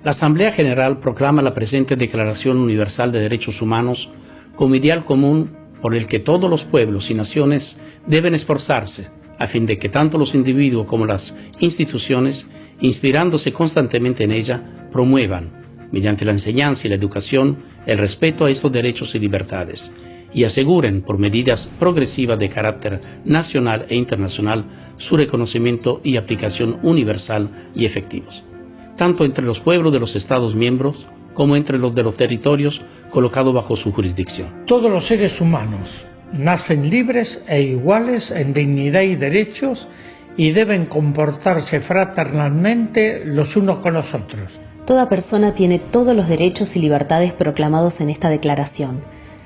La Asamblea General proclama la presente Declaración Universal de Derechos Humanos como ideal común por el que todos los pueblos y naciones deben esforzarse a fin de que tanto los individuos como las instituciones, inspirándose constantemente en ella, promuevan, mediante la enseñanza y la educación, el respeto a estos derechos y libertades, y aseguren, por medidas progresivas de carácter nacional e internacional, su reconocimiento y aplicación universal y efectivos, tanto entre los pueblos de los Estados miembros como entre los de los territorios colocados bajo su jurisdicción. Todos los seres humanos nacen libres e iguales en dignidad y derechos y deben comportarse fraternalmente los unos con los otros. Toda persona tiene todos los derechos y libertades proclamados en esta declaración,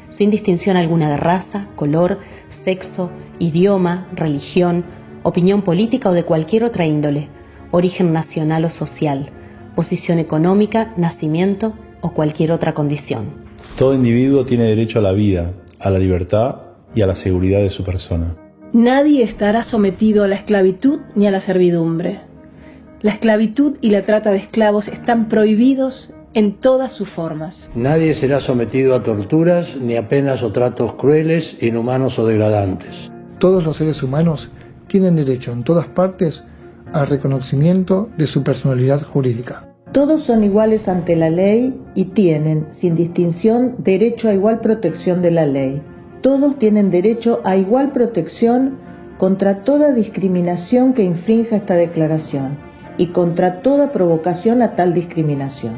sin distinción alguna de raza, color, sexo, idioma, religión, opinión política o de cualquier otra índole, origen nacional o social, posición económica, nacimiento o cualquier otra condición. Todo individuo tiene derecho a la vida, a la libertad y a la seguridad de su persona. Nadie estará sometido a la esclavitud ni a la servidumbre. La esclavitud y la trata de esclavos están prohibidos en todas sus formas. Nadie será sometido a torturas ni a penas o tratos crueles, inhumanos o degradantes. Todos los seres humanos tienen derecho en todas partes al reconocimiento de su personalidad jurídica. Todos son iguales ante la ley y tienen, sin distinción, derecho a igual protección de la ley. Todos tienen derecho a igual protección contra toda discriminación que infrinja esta declaración y contra toda provocación a tal discriminación.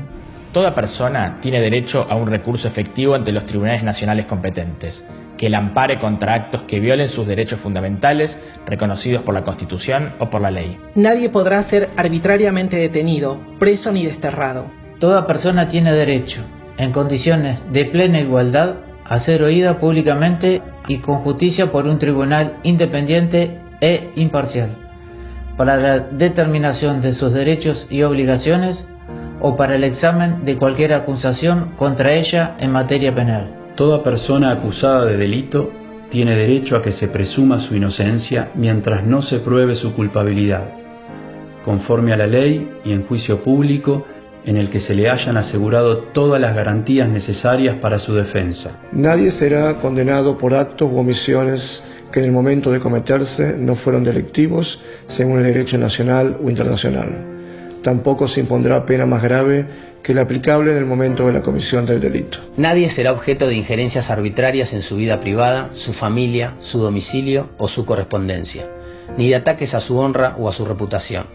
Toda persona tiene derecho a un recurso efectivo ante los tribunales nacionales competentes, que la ampare contra actos que violen sus derechos fundamentales reconocidos por la Constitución o por la ley. Nadie podrá ser arbitrariamente detenido, preso ni desterrado. Toda persona tiene derecho, en condiciones de plena igualdad, a ser oída públicamente y con justicia por un tribunal independiente e imparcial, para la determinación de sus derechos y obligaciones o para el examen de cualquier acusación contra ella en materia penal. Toda persona acusada de delito tiene derecho a que se presuma su inocencia mientras no se pruebe su culpabilidad, conforme a la ley y en juicio público en el que se le hayan asegurado todas las garantías necesarias para su defensa. Nadie será condenado por actos u omisiones que en el momento de cometerse no fueron delictivos según el derecho nacional o internacional. Tampoco se impondrá pena más grave que la aplicable en el momento de la comisión del delito. Nadie será objeto de injerencias arbitrarias en su vida privada, su familia, su domicilio o su correspondencia, ni de ataques a su honra o a su reputación.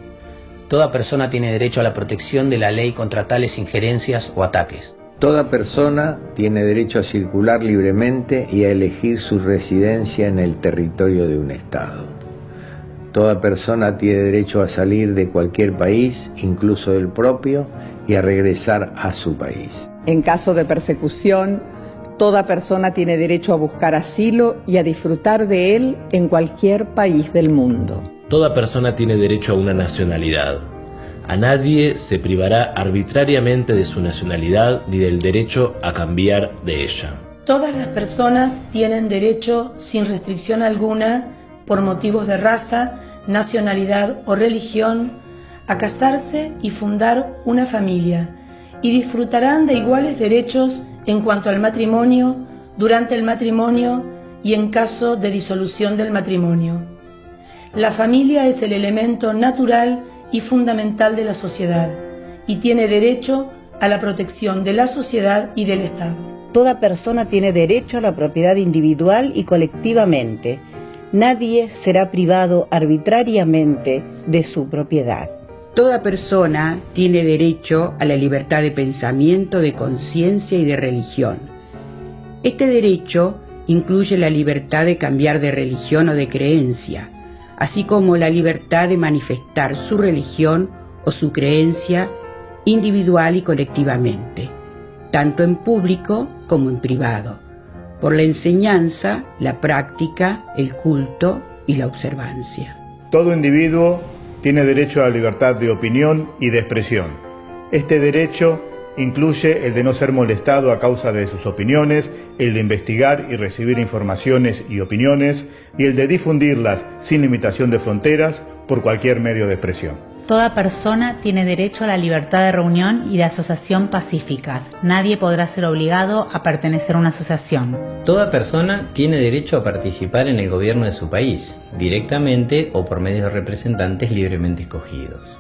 Toda persona tiene derecho a la protección de la ley contra tales injerencias o ataques. Toda persona tiene derecho a circular libremente y a elegir su residencia en el territorio de un Estado. Toda persona tiene derecho a salir de cualquier país, incluso del propio, y a regresar a su país. En caso de persecución, toda persona tiene derecho a buscar asilo y a disfrutar de él en cualquier país del mundo. Toda persona tiene derecho a una nacionalidad. A nadie se privará arbitrariamente de su nacionalidad ni del derecho a cambiar de ella. Todas las personas tienen derecho, sin restricción alguna, por motivos de raza, nacionalidad o religión, a casarse y fundar una familia, y disfrutarán de iguales derechos en cuanto al matrimonio, durante el matrimonio y en caso de disolución del matrimonio. La familia es el elemento natural y fundamental de la sociedad, y tiene derecho a la protección de la sociedad y del Estado. Toda persona tiene derecho a la propiedad individual y colectivamente. Nadie será privado arbitrariamente de su propiedad. Toda persona tiene derecho a la libertad de pensamiento, de conciencia y de religión. Este derecho incluye la libertad de cambiar de religión o de creencia, así como la libertad de manifestar su religión o su creencia individual y colectivamente, tanto en público como en privado, por la enseñanza, la práctica, el culto y la observancia. Todo individuo tiene derecho a la libertad de opinión y de expresión. Este derecho incluye el de no ser molestado a causa de sus opiniones, el de investigar y recibir informaciones y opiniones, y el de difundirlas sin limitación de fronteras por cualquier medio de expresión. Toda persona tiene derecho a la libertad de reunión y de asociación pacíficas. Nadie podrá ser obligado a pertenecer a una asociación. Toda persona tiene derecho a participar en el gobierno de su país, directamente o por medio de representantes libremente escogidos.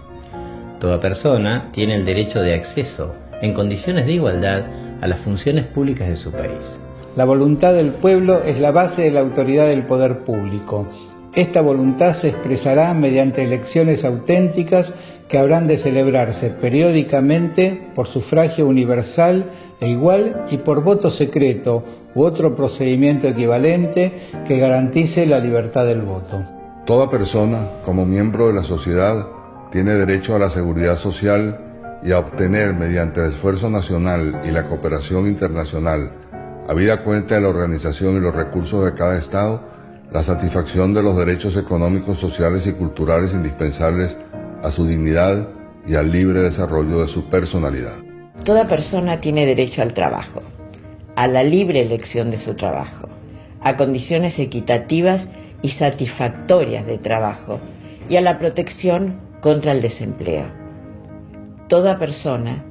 Toda persona tiene el derecho de acceso, en condiciones de igualdad, a las funciones públicas de su país. La voluntad del pueblo es la base de la autoridad del poder público. Esta voluntad se expresará mediante elecciones auténticas que habrán de celebrarse periódicamente por sufragio universal e igual y por voto secreto u otro procedimiento equivalente que garantice la libertad del voto. Toda persona, como miembro de la sociedad, tiene derecho a la seguridad social y a obtener mediante el esfuerzo nacional y la cooperación internacional, habida cuenta de la organización y los recursos de cada Estado, la satisfacción de los derechos económicos, sociales y culturales indispensables a su dignidad y al libre desarrollo de su personalidad. Toda persona tiene derecho al trabajo, a la libre elección de su trabajo, a condiciones equitativas y satisfactorias de trabajo y a la protección contra el desempleo. Toda persona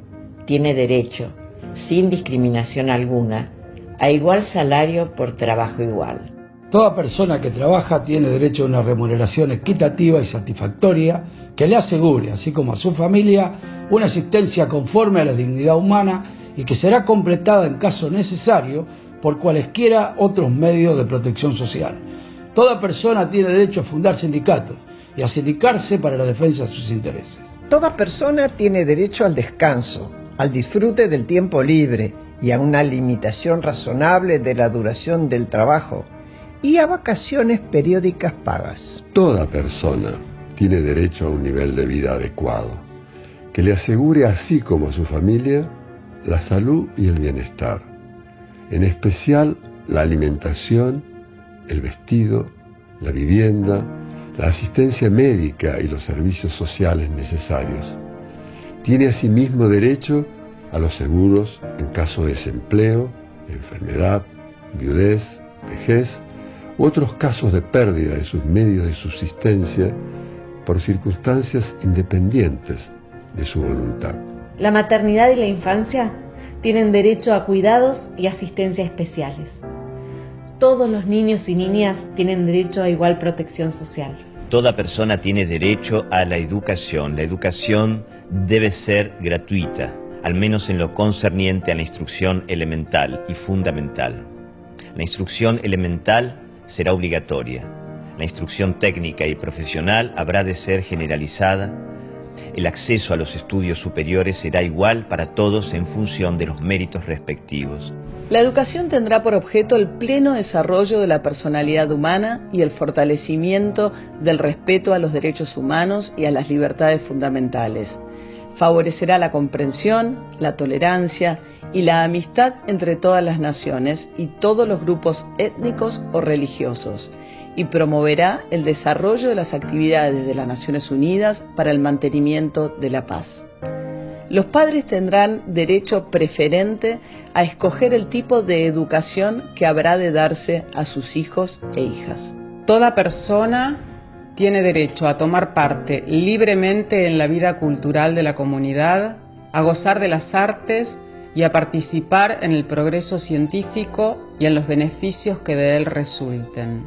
tiene derecho, sin discriminación alguna, a igual salario por trabajo igual. Toda persona que trabaja tiene derecho a una remuneración equitativa y satisfactoria que le asegure, así como a su familia, una existencia conforme a la dignidad humana y que será completada en caso necesario por cualesquiera otros medios de protección social. Toda persona tiene derecho a fundar sindicatos y a sindicarse para la defensa de sus intereses. Toda persona tiene derecho al descanso, al disfrute del tiempo libre y a una limitación razonable de la duración del trabajo, y a vacaciones periódicas pagas. Toda persona tiene derecho a un nivel de vida adecuado, que le asegure, así como a su familia, la salud y el bienestar, en especial la alimentación, el vestido, la vivienda, la asistencia médica y los servicios sociales necesarios. Tiene asimismo derecho a los seguros en caso de desempleo, enfermedad, viudez, vejez, u otros casos de pérdida de sus medios de subsistencia por circunstancias independientes de su voluntad. La maternidad y la infancia tienen derecho a cuidados y asistencia especiales. Todos los niños y niñas tienen derecho a igual protección social. Toda persona tiene derecho a la educación. La educación debe ser gratuita, al menos en lo concerniente a la instrucción elemental y fundamental. La instrucción elemental será obligatoria. La instrucción técnica y profesional habrá de ser generalizada. El acceso a los estudios superiores será igual para todos en función de los méritos respectivos. La educación tendrá por objeto el pleno desarrollo de la personalidad humana y el fortalecimiento del respeto a los derechos humanos y a las libertades fundamentales. Favorecerá la comprensión, la tolerancia y la amistad entre todas las naciones y todos los grupos étnicos o religiosos, y promoverá el desarrollo de las actividades de las Naciones Unidas para el mantenimiento de la paz. Los padres tendrán derecho preferente a escoger el tipo de educación que habrá de darse a sus hijos e hijas. Toda persona tiene derecho a tomar parte libremente en la vida cultural de la comunidad, a gozar de las artes y a participar en el progreso científico y en los beneficios que de él resulten.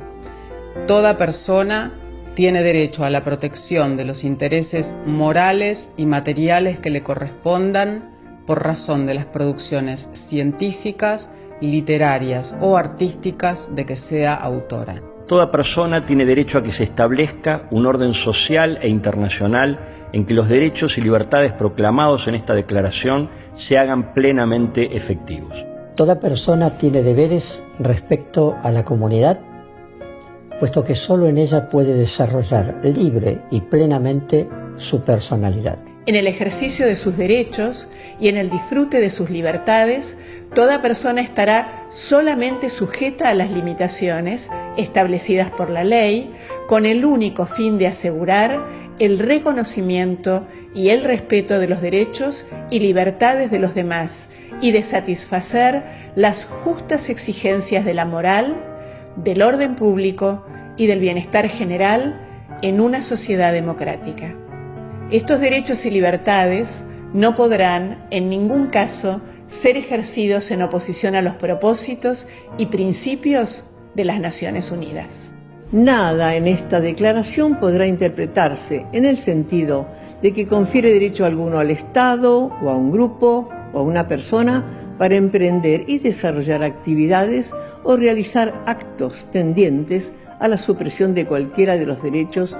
Toda persona tiene derecho a la protección de los intereses morales y materiales que le correspondan por razón de las producciones científicas, literarias o artísticas de que sea autora. Toda persona tiene derecho a que se establezca un orden social e internacional en que los derechos y libertades proclamados en esta declaración se hagan plenamente efectivos. Toda persona tiene deberes respecto a la comunidad, puesto que solo en ella puede desarrollar libre y plenamente su personalidad. En el ejercicio de sus derechos y en el disfrute de sus libertades, toda persona estará solamente sujeta a las limitaciones establecidas por la ley, con el único fin de asegurar el reconocimiento y el respeto de los derechos y libertades de los demás y de satisfacer las justas exigencias de la moral, del orden público y del bienestar general en una sociedad democrática. Estos derechos y libertades no podrán, en ningún caso, ser ejercidos en oposición a los propósitos y principios de las Naciones Unidas. Nada en esta declaración podrá interpretarse en el sentido de que confiere derecho alguno al Estado o a un grupo o a una persona para emprender y desarrollar actividades o realizar actos tendientes a la supresión de cualquiera de los derechos